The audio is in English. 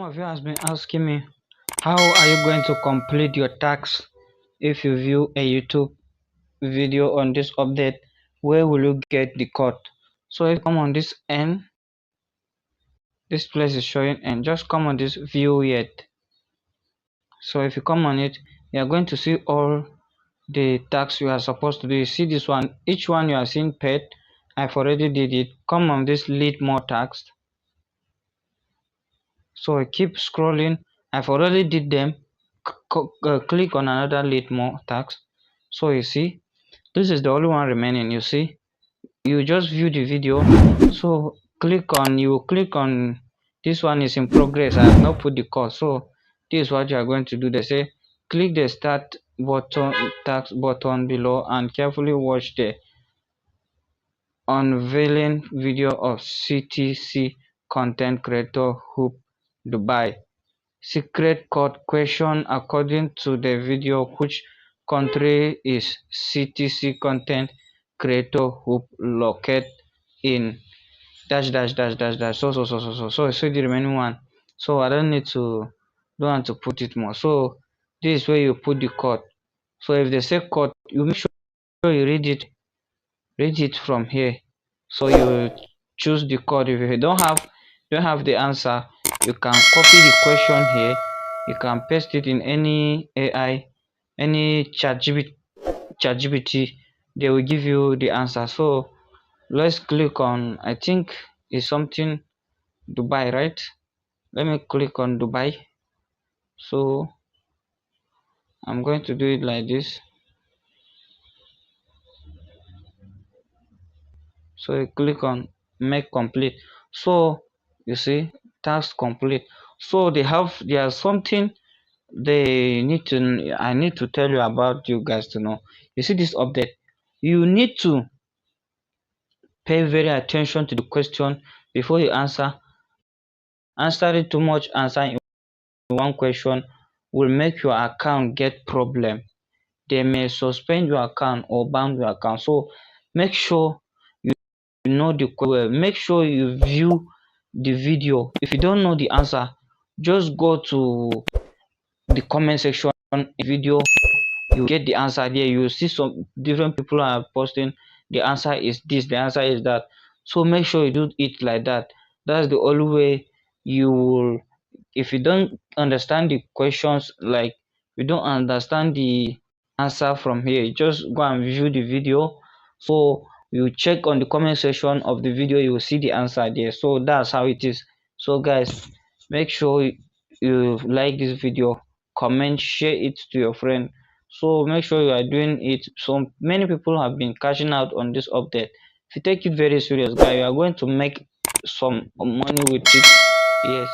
of you has been asking me, how are you going to complete your tasks if you view a YouTube video on this update? Where will you get the code? So if you come on this end, this place is showing, and just come on this view yet. So if you come on it, you are going to see all the tasks you are supposed to do. You see this one, each one you are seeing paid. I've already did it. Come on this lead more tasks. So I keep scrolling. I've already did them. Click on another lead more task. So you see, this is the only one remaining. You see, you just view the video. So click on this one is in progress. I have not put the code. So this is what you are going to do. They say click the start button task button below and carefully watch the unveiling video of CTC content creator Hoop Dubai. Secret code question: according to the video, which country is CTC content creator Hoop located in dash dash dash dash dash so the remaining one. So I don't need to don't want to put it more. So this is where you put the code. So if they say code, you make sure you read it from here. So you choose the code. If you don't have the answer, you can copy the question here. You can paste it in any AI, any ChatGPT. They will give you the answer. So let's click on, I think it's something Dubai, right? Let me click on Dubai. So I'm going to do it like this. So you click on make complete. So you see task complete. So there's something I need to tell you about, you guys to know. You see this update, you need to pay very attention to the question before you answer it too much. Answering one question will make your account get problem. They may suspend your account or ban your account. So make sure you know the question. Make sure you view the video. If you don't know the answer, just go to the comment section video. You get the answer there. You see some different people are posting the answer is this, the answer is that. So make sure you do it like that. That's the only way you will. If you don't understand the questions, like you don't understand the answer from here, just go and view the video. So you check on the comment section of the video, you will see the answer there. So that's how it is. So guys, make sure you like this video, comment, share it to your friend. So make sure you are doing it. So many people have been cashing out on this update. If you take it very serious, guys, you are going to make some money with it. Yes.